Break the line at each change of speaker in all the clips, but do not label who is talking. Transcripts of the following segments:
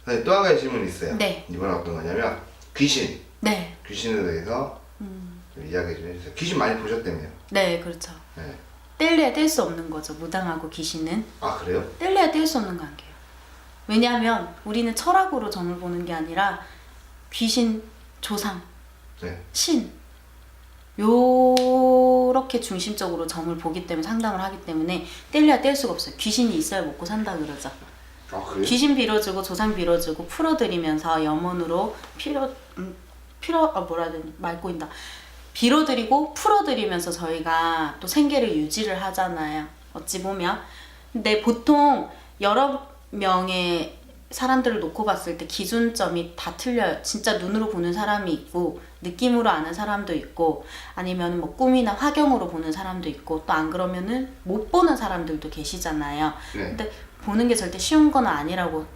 근데 또 한 가지 질문이 있어요.
네.
이번에 어떤 거냐면 귀신.
네.
귀신에 대해서 좀 이야기 좀 해주세요. 귀신 많이 보셨다며요?
네, 그렇죠.
네.
뗄래야 뗄 수 없는 거죠. 무당하고 귀신은.
아 그래요?
뗄래야 뗄 수 없는 관계예요. 왜냐하면 우리는 철학으로 점을 보는 게 아니라 귀신, 조상,
네.
신 요렇게 중심적으로 점을 보기 때문에 상담을 하기 때문에 뗄래야 뗄 수가 없어요. 귀신이 있어야 먹고 산다 그러죠.
아 그래요?
귀신 빌어주고 조상 빌어주고 풀어드리면서 염원으로 뭐라 해야 되나 말 꼬인다. 빌어드리고 풀어드리면서 저희가 또 생계를 유지를 하잖아요. 어찌 보면. 근데 보통 여러 명의 사람들을 놓고 봤을 때 기준점이 다 틀려요. 진짜 눈으로 보는 사람이 있고 느낌으로 아는 사람도 있고 아니면 뭐 꿈이나 화경으로 보는 사람도 있고 또 안 그러면은 못 보는 사람들도 계시잖아요.
네.
근데 보는 게 절대 쉬운 건 아니라고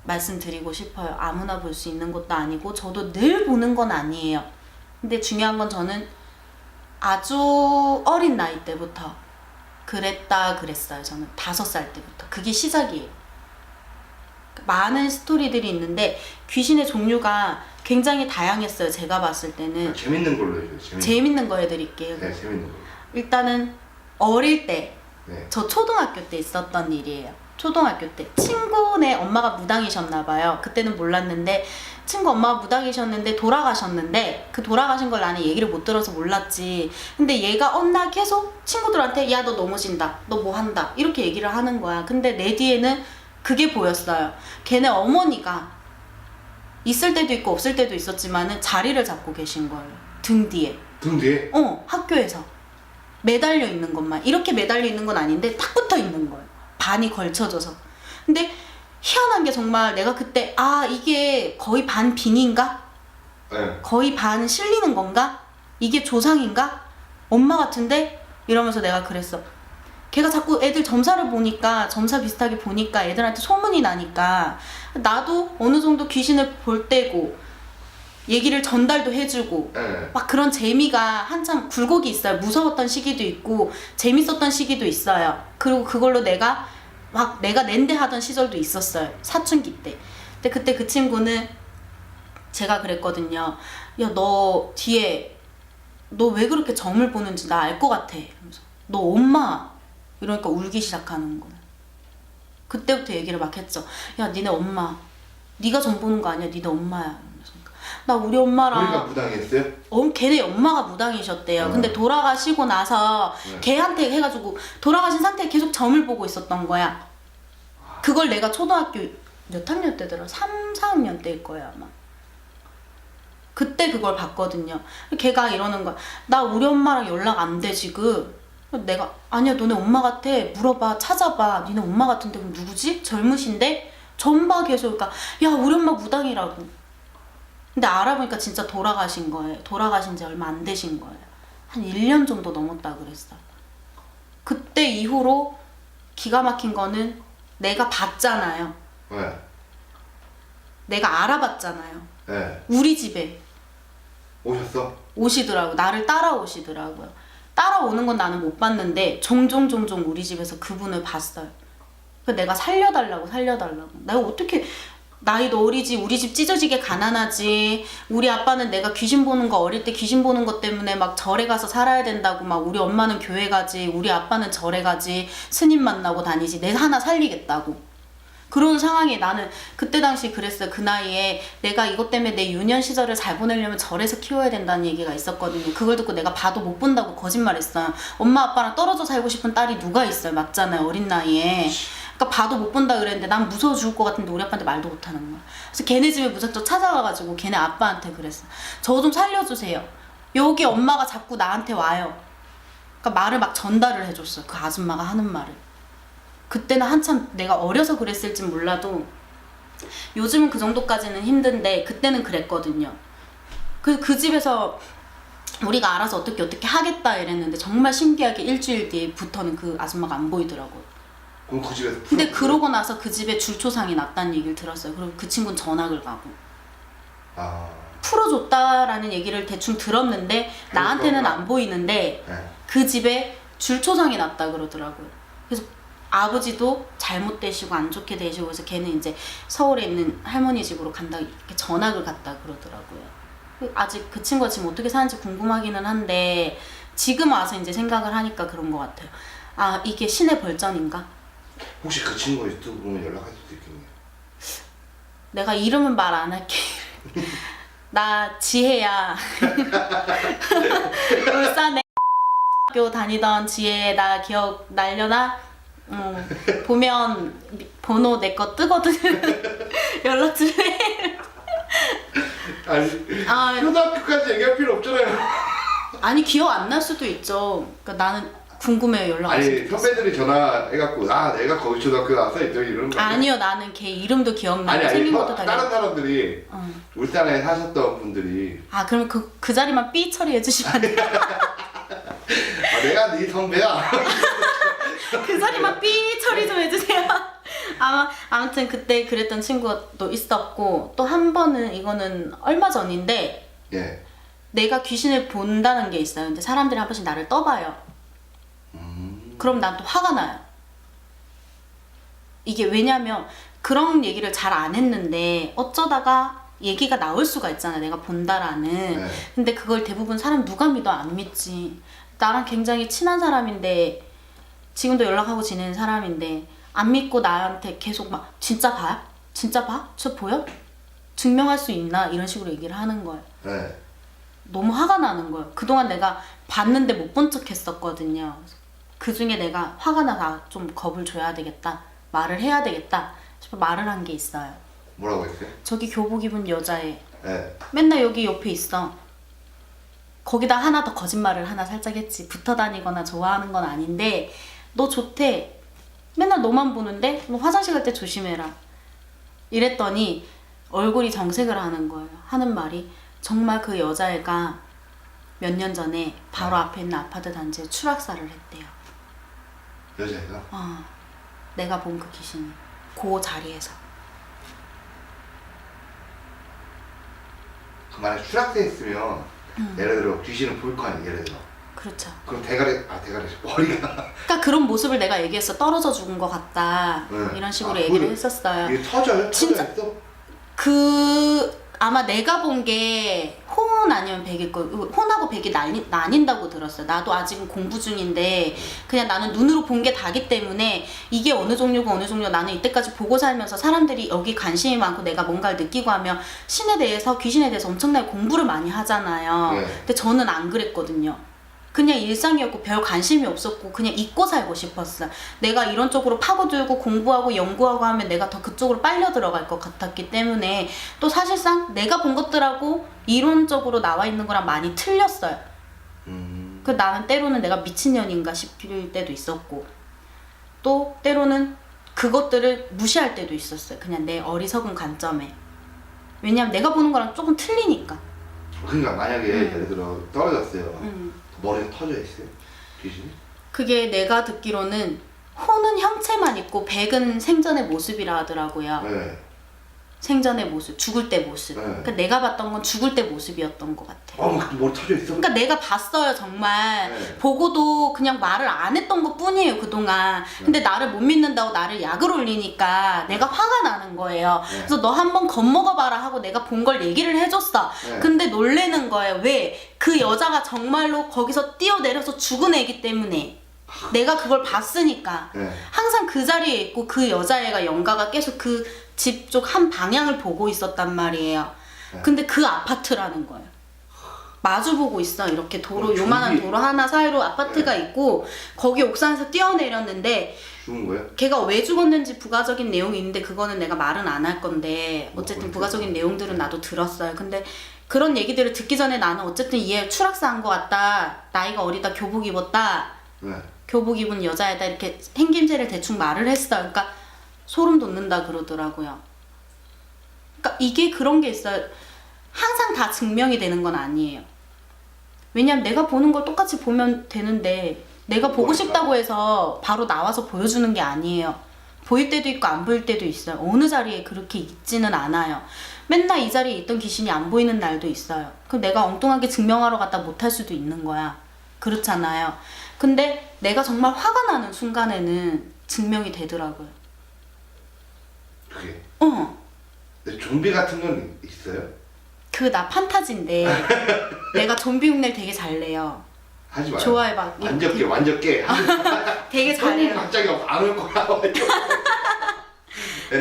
말씀드리고 싶어요. 아무나 볼 수 있는 것도 아니고 저도 늘 보는 건 아니에요. 근데 중요한 건 저는 아주 어린 나이 때부터 그랬어요. 저는 5살 때부터. 그게 시작이에요. 많은 스토리들이 있는데 귀신의 종류가 굉장히 다양했어요. 제가 봤을 때는.
재밌는 걸로 해줘요.
재밌는 거 해드릴게요.
네, 재밌는 걸로.
일단은 어릴 때 저
네.
초등학교 때 있었던 일이에요. 초등학교 때 친구네 엄마가 무당이셨나 봐요. 그때는 몰랐는데 친구 엄마가 무당이셨는데 돌아가셨는데 그 돌아가신 걸 나는 얘기를 못 들어서 몰랐지. 근데 얘가 언나 계속 친구들한테 야 너 넘어진다, 너 뭐 한다 이렇게 얘기를 하는 거야. 근데 내 뒤에는 그게 보였어요. 걔네 어머니가 있을 때도 있고 없을 때도 있었지만은 자리를 잡고 계신 거예요. 등 뒤에.
등 뒤에?
학교에서 매달려 있는 것만. 이렇게 매달려 있는 건 아닌데 탁 붙어 있는 거예요. 반이 걸쳐져서. 근데 희한한 게 정말 내가 그때 이게 거의 반 빙인가?
네.
거의 반 실리는 건가? 이게 조상인가? 엄마 같은데? 이러면서 내가 그랬어. 걔가 자꾸 애들 점사를 보니까 점사 비슷하게 보니까 애들한테 소문이 나니까 나도 어느 정도 귀신을 볼 때고 얘기를 전달도 해주고
네.
막 그런 재미가 한참 굴곡이 있어요. 무서웠던 시기도 있고 재밌었던 시기도 있어요. 그리고 그걸로 내가 낸데 하던 시절도 있었어요. 사춘기 때. 근데 그때 그 친구는 제가 그랬거든요. 야, 너 뒤에 너 왜 그렇게 점을 보는지 나 알 것 같아. 이러면서 너 엄마. 이러니까 울기 시작하는 거예요. 그때부터 얘기를 막 했죠. 야, 니네 엄마. 네가 점 보는 거 아니야. 니네 엄마야. 이러면서 나 우리 엄마랑
우리가 무당했어요?
걔네 엄마가 무당이셨대요. 근데 돌아가시고 나서 걔한테 해가지고 돌아가신 상태에 계속 점을 보고 있었던 거야. 그걸 내가 초등학교 몇 학년 때더라? 3, 4학년 때일 거야 아마. 그때 그걸 봤거든요. 걔가 이러는 거야. 나 우리 엄마랑 연락 안 돼 지금. 내가 아니야 너네 엄마 같아. 물어봐 찾아봐. 니네 엄마 같은데 그럼 누구지? 젊으신데? 전봐 계속. 그러니까 야 우리 엄마 무당이라고. 근데 알아보니까 진짜 돌아가신 거예요. 돌아가신 지 얼마 안 되신 거예요. 한 1년 정도 넘었다 그랬어. 그때 이후로 기가 막힌 거는 내가 봤잖아요.
네.
내가 알아봤잖아요.
네.
우리 집에
오셨어?
오시더라고. 나를 따라오시더라고요. 따라오는 건 나는 못 봤는데 종종 우리 집에서 그분을 봤어요. 그래서 내가 살려달라고. 내가 어떻게 나이도 어리지 우리 집 찢어지게 가난하지. 우리 아빠는 내가 귀신 보는 거 어릴 때 귀신 보는 것 때문에 막 절에 가서 살아야 된다고 막 우리 엄마는 교회 가지 우리 아빠는 절에 가지 스님 만나고 다니지 내 하나 살리겠다고. 그런 상황에 나는 그때 당시 그랬어요. 그 나이에 내가 이것 때문에 내 유년 시절을 잘 보내려면 절에서 키워야 된다는 얘기가 있었거든요. 그걸 듣고 내가 봐도 못 본다고 거짓말했어요. 엄마 아빠랑 떨어져 살고 싶은 딸이 누가 있어요. 맞잖아요. 어린 나이에. 그러니까 봐도 못 본다 그랬는데 난 무서워 죽을 것 같은데 우리 아빠한테 말도 못 하는 거야. 그래서 걔네 집에 무작정 찾아가가지고 걔네 아빠한테 그랬어. 저 좀 살려주세요. 여기 엄마가 자꾸 나한테 와요. 그러니까 말을 막 전달을 해줬어요. 그 아줌마가 하는 말을. 그때는 한참 내가 어려서 그랬을진 몰라도 요즘은 그 정도까지는 힘든데 그때는 그랬거든요. 그 집에서 우리가 알아서 어떻게 하겠다 이랬는데 정말 신기하게 일주일 뒤부터는 그 아줌마가 안 보이더라고요.
그럼 그 집에서
근데 그러고 나서 그 집에 줄초상이 났다는 얘기를 들었어요. 그리고 그 친구는 전학을 가고 풀어줬다라는 얘기를 대충 들었는데 나한테는 안 보이는데
네.
그 집에 줄초상이 났다 그러더라고요. 그래서 아버지도 잘못되시고 안 좋게 되시고 그래서 걔는 이제 서울에 있는 할머니 집으로 간다 이렇게 전학을 갔다 그러더라고요. 아직 그 친구가 지금 어떻게 사는지 궁금하기는 한데 지금 와서 이제 생각을 하니까 그런 것 같아요. 아 이게 신의 벌전인가?
혹시 그 친구 유튜브 보면 연락할 수도 있겠네요.
내가 이름은 말 안 할게. 나 지혜야. 울산에 학교 다니던 지혜 나 기억 날려나? 보면 번호 내 거 뜨거든. 연락 줄래?
아니 초등학교까지 얘기할 필요 없잖아요.
아니 기억 안 날 수도 있죠. 그러니까 나는 궁금해요. 연락
아니 선배들이 전화해갖고 아 내가 거기 초등학교 나왔어 이런 거
아니요 나는 걔 이름도 기억나고
아니
생긴 것도 다
다른 사람들이 울산에 사셨던 분들이
아 그러면 그 자리만 삐 처리해 주시면 안 돼요?
아, 내가 네 선배야.
그 자리만 삐 처리 좀 해주세요. 아무튼 그때 그랬던 친구가 또 있었고 또 한 번은 이거는 얼마 전인데
예.
내가 귀신을 본다는 게 있어요. 근데 사람들이 한 번씩 나를 떠봐요. 그럼 난 또 화가 나요. 이게 왜냐면 그런 얘기를 잘 안 했는데 어쩌다가 얘기가 나올 수가 있잖아. 내가 본다라는.
네.
근데 그걸 대부분 사람 누가 믿어 안 믿지. 나랑 굉장히 친한 사람인데 지금도 연락하고 지내는 사람인데 안 믿고 나한테 계속 막 진짜 봐? 진짜 봐? 저 보여? 증명할 수 있나? 이런 식으로 얘기를 하는 거예요.
네.
너무 화가 나는 거예요. 그동안 내가 봤는데 못 본 척 했었거든요. 그 중에 내가 화가 나서 좀 겁을 줘야 되겠다. 말을 해야 되겠다 싶어 말을 한 게 있어요.
뭐라고 했어요?
저기 교복 입은 여자애
네.
맨날 여기 옆에 있어. 거기다 하나 더 거짓말을 하나 살짝 했지. 붙어 다니거나 좋아하는 건 아닌데 너 좋대. 맨날 너만 보는데 너 화장실 갈 때 조심해라. 이랬더니 얼굴이 정색을 하는 거예요. 하는 말이 정말 그 여자애가 몇 년 전에 바로 앞에 있는 아파트 단지에 추락사를 했대요.
여자애가?
내가 본 그 귀신이 그 자리에서.
그 만약 추락돼 있으면 예를 들어 귀신을 볼 거 아니에요. 예를 들어.
그렇죠.
그럼 대가리 머리가
그러니까 그런 모습을 내가 얘기했어. 떨어져 죽은 것 같다.
네.
이런 식으로 얘기를 했었어요.
이게 터져요?
진짜?
터져 있어?
아마 내가 본 게 혼 아니면 백일 거예요. 혼하고 백이 나뉜다고 들었어요. 나도 아직은 공부 중인데 그냥 나는 눈으로 본 게 다기 때문에 이게 어느 종류고 어느 종류 나는 이때까지 보고 살면서 사람들이 여기 관심이 많고 내가 뭔가를 느끼고 하면 신에 대해서 귀신에 대해서 엄청나게 공부를 많이 하잖아요.
네.
근데 저는 안 그랬거든요. 그냥 일상이었고 별 관심이 없었고 그냥 잊고 살고 싶었어. 내가 이런 쪽으로 파고들고 공부하고 연구하고 하면 내가 더 그쪽으로 빨려 들어갈 것 같았기 때문에 또 사실상 내가 본 것들하고 이론적으로 나와 있는 거랑 많이 틀렸어요. 그 나는 때로는 내가 미친년인가 싶을 때도 있었고 또 때로는 그것들을 무시할 때도 있었어요. 그냥 내 어리석은 관점에. 왜냐면 내가 보는 거랑 조금 틀리니까.
그러니까 만약에 예를 들어 떨어졌어요. 머리가 터져 있어요? 귀신이?
그게 내가 듣기로는 혼은 형체만 있고 백은 생전의 모습이라 하더라고요.
네.
생전의 모습, 죽을 때 모습.
네.
그러니까 내가 봤던 건 죽을 때 모습이었던 것 같아.
머리 터져 있어?
그러니까 내가 봤어요 정말.
네.
보고도 그냥 말을 안 했던 것 뿐이에요 그동안. 근데 나를 못 믿는다고 나를 약을 올리니까 내가 화가 나는 거예요.
네.
그래서 너 한번 겁먹어봐라 하고 내가 본 걸 얘기를 해줬어.
네.
근데 놀래는 거예요. 왜? 그 여자가 정말로 거기서 뛰어내려서 죽은 애기 때문에. 내가 그걸 봤으니까.
네.
항상 그 자리에 있고 그 여자애가 영가가 계속 그 집 쪽 한 방향을 보고 있었단 말이에요.
네.
근데 그 아파트라는 거예요. 마주보고 있어. 이렇게 도로 요만한
저기-
도로 하나 사이로 아파트가 있고 거기 옥상에서 뛰어내렸는데
죽은 거예요?
걔가 왜 죽었는지 부가적인 내용이 있는데 그거는 내가 말은 안 할 건데 어쨌든 부가적인 내용들은 나도 들었어요. 근데 그런 얘기들을 듣기 전에 나는 어쨌든 얘 추락사 한 것 같다. 나이가 어리다. 교복 입었다.
네.
교복 입은 여자애다. 이렇게 생김새를 대충 말을 했어. 그러니까 소름 돋는다 그러더라고요. 그러니까 이게 그런 게 있어요. 항상 다 증명이 되는 건 아니에요. 왜냐면 내가 보는 걸 똑같이 보면 되는데 내가 보고 싶다고 해서 바로 나와서 보여주는 게 아니에요. 보일 때도 있고 안 보일 때도 있어요. 어느 자리에 그렇게 있지는 않아요. 맨날 이 자리에 있던 귀신이 안 보이는 날도 있어요. 그럼 내가 엉뚱하게 증명하러 갔다 못할 수도 있는 거야. 그렇잖아요. 근데 내가 정말 화가 나는 순간에는 증명이 되더라고요.
그게.
어.
근데 좀비 같은 건 있어요?
그 나 판타지인데 내가 좀비 흉내를 되게 잘 내요.
하지 마요.
좋아해 막.
완전 깨, 완전 깨.
되게
형님
잘해요.
갑자기 안 올 거야.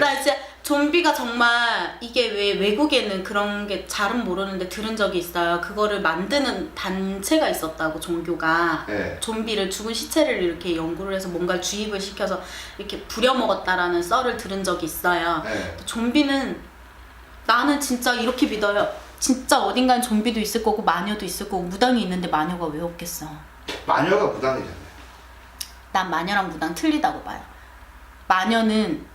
나 진짜 좀비가 정말 이게 왜 외국에는 그런 게 잘은 모르는데 들은 적이 있어요. 그거를 만드는 단체가 있었다고 종교가.
네.
좀비를 죽은 시체를 이렇게 연구를 해서 뭔가 주입을 시켜서 이렇게 부려먹었다라는 썰을 들은 적이 있어요.
네.
좀비는 나는 진짜 이렇게 믿어요. 진짜 어딘가엔 좀비도 있을 거고 마녀도 있을 거고 무당이 있는데 마녀가 왜 없겠어.
마녀가 무당이잖아요.
난 마녀랑 무당 틀리다고 봐요. 마녀는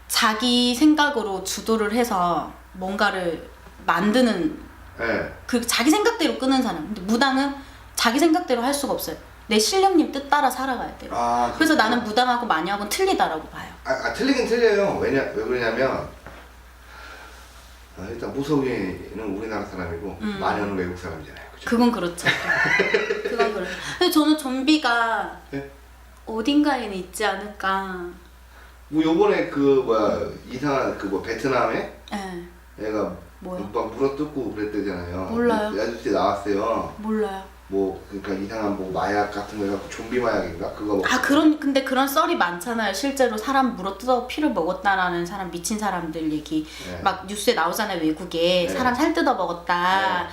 자기 생각으로 주도를 해서 뭔가를 만드는
네.
그 자기 생각대로 끄는 사람. 근데 무당은 자기 생각대로 할 수가 없어요. 내 신령님 뜻 따라 살아가야 돼요.
아,
그래서
그렇구나.
나는 무당하고 마녀하고는 틀리다라고 봐요.
틀리긴 틀려요. 왜 그러냐면 일단 무속인은 우리나라 사람이고 마녀는 외국 사람이잖아요. 그죠?
그건 그렇죠. 그건 그렇죠. 근데 저는 좀비가
네?
어딘가에는 있지 않을까.
뭐 요번에 그 뭐야 이상한 그 뭐 베트남에
예.
애가
뭐요?
막 물어뜯고 그랬대잖아요.
몰라요.
그 아저씨 나왔어요.
몰라요.
뭐 그러니까 이상한 뭐 마약 같은 거 해갖고 좀비 마약인가 그거 먹고.
근데 그런 썰이 많잖아요. 실제로 사람 물어뜯어 피를 먹었다라는 사람, 미친 사람들 얘기
네.
막 뉴스에 나오잖아요. 외국에
네.
사람 살 뜯어 먹었다.
네.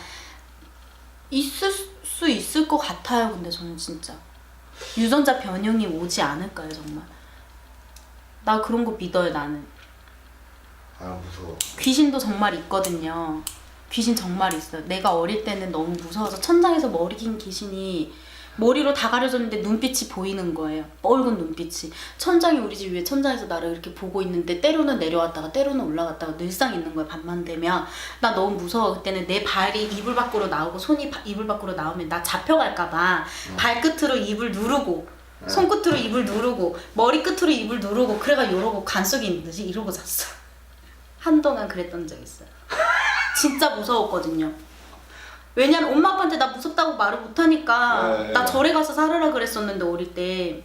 있을 수 있을 것 같아요. 근데 저는 진짜 유전자 변형이 오지 않을까요, 정말? 나 그런 거 믿어요. 나는
아 무서워.
귀신도 정말 있거든요. 귀신 정말 있어요. 내가 어릴 때는 너무 무서워서 천장에서 머리 긴 귀신이 머리로 다 가려졌는데 눈빛이 보이는 거예요. 뻘건 눈빛이. 천장이 우리 집 위에 천장에서 나를 이렇게 보고 있는데 때로는 내려왔다가 때로는 올라갔다가 늘상 있는 거야. 밤만 되면. 나 너무 무서워. 그때는 내 발이 이불 밖으로 나오고 손이 이불 밖으로 나오면 나 잡혀갈까 봐 발끝으로 입을 누르고 손끝으로 입을 누르고 머리끝으로 입을 누르고 그래가 이러고 간속에 있는 듯이 이러고 잤어. 한동안 그랬던 적 있어요. 진짜 무서웠거든요. 왜냐면 엄마 아빠한테 나 무섭다고 말을 못하니까
네.
나 절에 가서 살으라 그랬었는데 어릴 때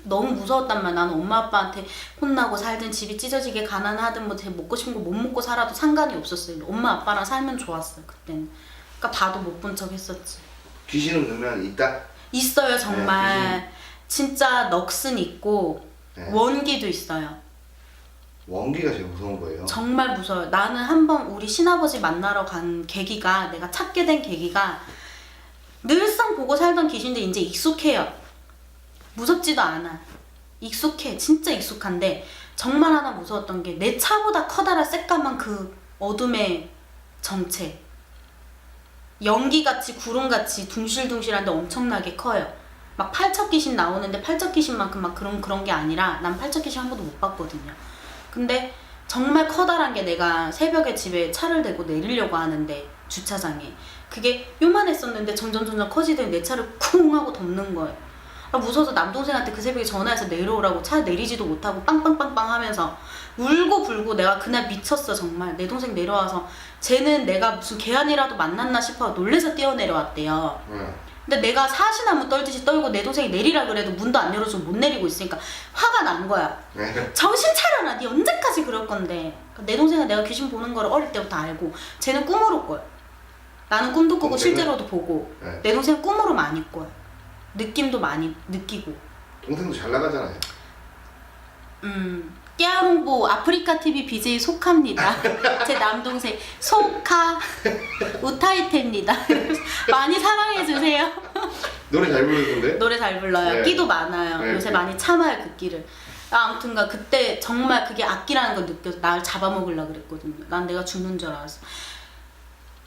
너무 무서웠단 말이야. 나는 엄마 아빠한테 혼나고 살든 집이 찢어지게 가난하든 뭐 제 먹고 싶은 거 못 먹고 살아도 상관이 없었어요. 엄마 아빠랑 살면 좋았어요 그때는. 그러니까 봐도 못 본 척 했었지.
귀신은 그러면 있다.
있어요 정말.
네,
진짜 넋은 있고
네.
원기도 있어요.
원기가 제일 무서운 거예요.
정말 무서워요. 나는 한번 우리 신아버지 만나러 간 계기가, 내가 찾게 된 계기가 늘상 보고 살던 귀신들 이제 익숙해요. 무섭지도 않아. 익숙해. 진짜 익숙한데 정말 하나 무서웠던 게 내 차보다 커다란 새까만 그 어둠의 정체. 연기같이 구름같이 둥실둥실한데 엄청나게 커요. 막 팔척 귀신 나오는데 팔척 귀신만큼 막 그런 게 아니라 난 팔척 귀신 한 번도 못 봤거든요. 근데 정말 커다란 게 내가 새벽에 집에 차를 대고 내리려고 하는데 주차장에 그게 요만했었는데 점점 커지더니 내 차를 쿵 하고 덮는 거예요. 아, 무서워서 남동생한테 그 새벽에 전화해서 내려오라고 차 내리지도 못하고 빵빵빵빵 하면서 울고 불고 내가 그날 미쳤어 정말. 내 동생 내려와서 쟤는 내가 무슨 개안이라도 만났나 싶어 놀래서 뛰어내려왔대요. 근데 내가 사시나무 떨듯이 떨고 내 동생이 내리라 그래도 문도 안 열어주고 못 내리고 있으니까 화가 난 거야. 정신 차려라. 네 언제까지 그럴 건데. 내 동생은 내가 귀신 보는 거를 어릴 때부터 알고 쟤는 꿈으로 꿔요. 나는 꿈도 꾸고 실제로도 보고.
네.
내 동생은 꿈으로 많이 꿔요. 느낌도 많이 느끼고.
동생도 잘 나가잖아요.
깨아롱보 아프리카 TV BJ 속합니다. 제 남동생 속하 우타이테입니다. 많이 사랑해 주세요.
노래 잘 부르던데?
노래 잘 불러요.
네.
끼도 많아요.
네.
요새 많이 참아요 그 끼를. 아무튼가 그때 정말 그게 악기라는 걸 느껴서 날 잡아먹으려고 그랬거든요. 난 내가 죽는 줄 알았어.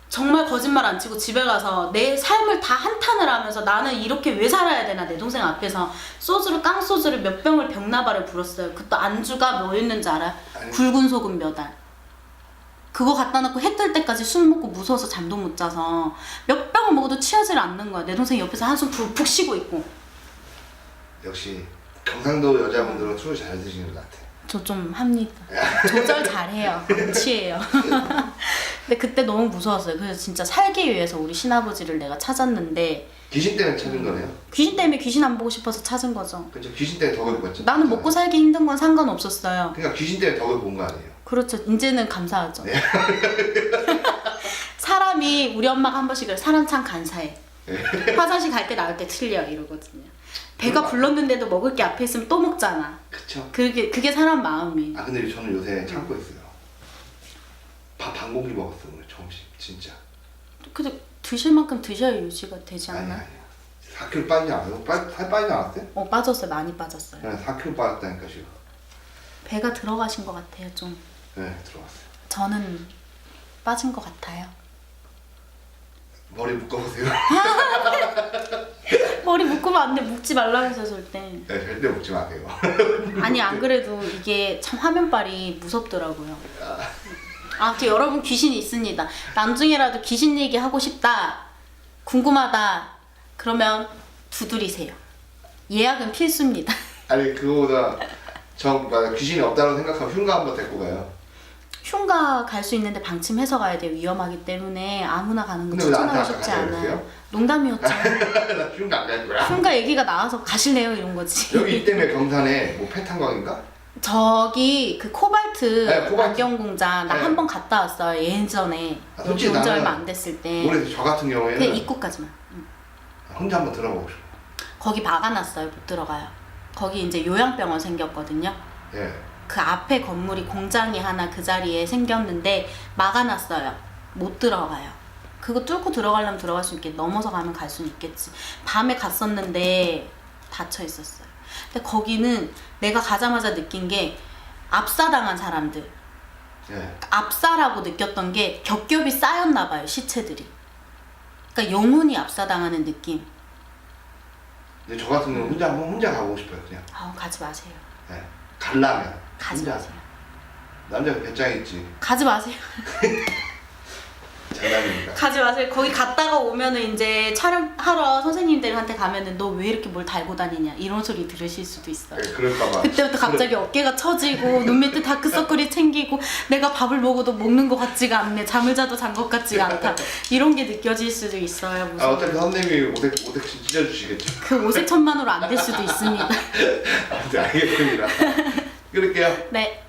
정말 거짓말 안 치고 집에 가서 내 삶을 다 한탄을 하면서 나는 이렇게 왜 살아야 되나 내 동생 앞에서 깡소주를 몇 병을 병나발을 불었어요. 그때 안주가 뭐였는지 알아요?
아니.
굵은 소금 몇 알. 그거 갖다 놓고 해 뜰 때까지 술 먹고 무서워서 잠도 못 자서 몇 병을 먹어도 취하지를 않는 거야. 내 동생이 옆에서 한숨 푹푹 쉬고 있고.
역시 경상도 여자분들은 술을 잘 드시는 것 같아.
저 좀 합니다. 조절 잘해요. 안 취해요. 근데 그때 너무 무서웠어요. 그래서 진짜 살기 위해서 우리 신아버지를 내가 찾았는데
귀신 때문에 찾은 거네요?
귀신 때문에 귀신 안 보고 싶어서 찾은 거죠.
그렇죠. 귀신 때문에 덕을 봤죠.
나는 먹고 살기 힘든 건 상관없었어요.
그러니까 귀신 때문에 덕을 본 거 아니에요?
그렇죠. 이제는 감사하죠.
네.
사람이 우리 엄마가 한 번씩 그래. 사람 참 간사해.
네.
화장실 갈 때 나올 때 틀려 이러거든요. 배가 불렀는데도 먹을 게 앞에 있으면 또 먹잖아.
그쵸.
그게 사람 마음이.
아 근데 저는 요새 참고 있어요. 밥 반 공기 먹었어 오늘 점심 진짜.
근데 드실 만큼 드셔야 유지가 되지
아니
않나?
아니. 4kg 빠지지 않아요? 살 빠지지 않았어요?
빠졌어요. 많이 빠졌어요.
네, 4kg 빠졌다니까 지금.
배가 들어가신 것 같아요. 좀.
네 들어갔어요.
저는 빠진 것 같아요.
머리 묶어보세요.
머리 묶으면 안 돼. 묶지 말라고 해서 절대.
네 절대 묶지 마세요.
아니 안 그래도 이게 참 화면빨이 무섭더라고요. 아무튼 여러분 귀신이 있습니다. 나중에라도 귀신 얘기 하고 싶다. 궁금하다. 그러면 두드리세요. 예약은 필수입니다.
아니 그거보다 귀신이 없다고 생각하면 흉가 한번 데리고 가요.
흉가 갈 수 있는데 방침해서 가야 돼요. 위험하기 때문에 아무나 가는 거
근데 왜
추천하고
나한테
싶지
아까
않아요.
그랬어요?
농담이었죠.
나 흉가 안 갈 거야.
흉가 얘기가 나와서 가실래요? 이런 거지.
여기 이때문에 경산에 뭐 폐탄광인가?
저기 그 코발트
네, 코발트.
안경 공장 나
네.
한 번 갔다 왔어요. 예전에.
아, 솔직히
여기 온지
나는
얼마 안 됐을 때.
올해 저 같은 경우에는
그냥 입구까지만.
혼자 한번 들어가고 싶어.
거기 막아놨어요. 못 들어가요. 거기 이제 요양병원 생겼거든요.
예.
그 앞에 건물이 공장이 하나 그 자리에 생겼는데 막아놨어요. 못 들어가요. 그거 뚫고 들어가려면 들어갈 수 있겠. 넘어서 가면 갈 수는 있겠지. 밤에 갔었는데 닫혀 있었어요. 근데 거기는 내가 가자마자 느낀 게 압사당한 사람들.
예.
압사라고 느꼈던 게 겹겹이 쌓였나 봐요. 시체들이. 그러니까 영혼이 압사당하는 느낌.
근데 저 같은 경우는 혼자 가고 싶어요 그냥.
가지 마세요.
예. 갈라면.
가지
혼자.
마세요.
남자가 배짱 있지.
가지 마세요.
장난입니다.
가지 마세요. 거기 갔다가 오면은 이제 촬영하러 선생님들한테 가면은 너 왜 이렇게 뭘 달고 다니냐 이런 소리 들으실 수도 있어요.
예, 그럴까봐.
그때부터 갑자기 어깨가 처지고 눈 밑에 다크서클이 생기고 내가 밥을 먹어도 먹는 것 같지가 않네. 잠을 자도 잔 것 같지가 않다. 이런 게 느껴질 수도 있어요.
아 어차피 선생님이 오색신 찢어주시겠죠.
그 오색 천만으로 안 될 수도 있습니다.
아무튼 알겠습니다. 끊을게요.
네.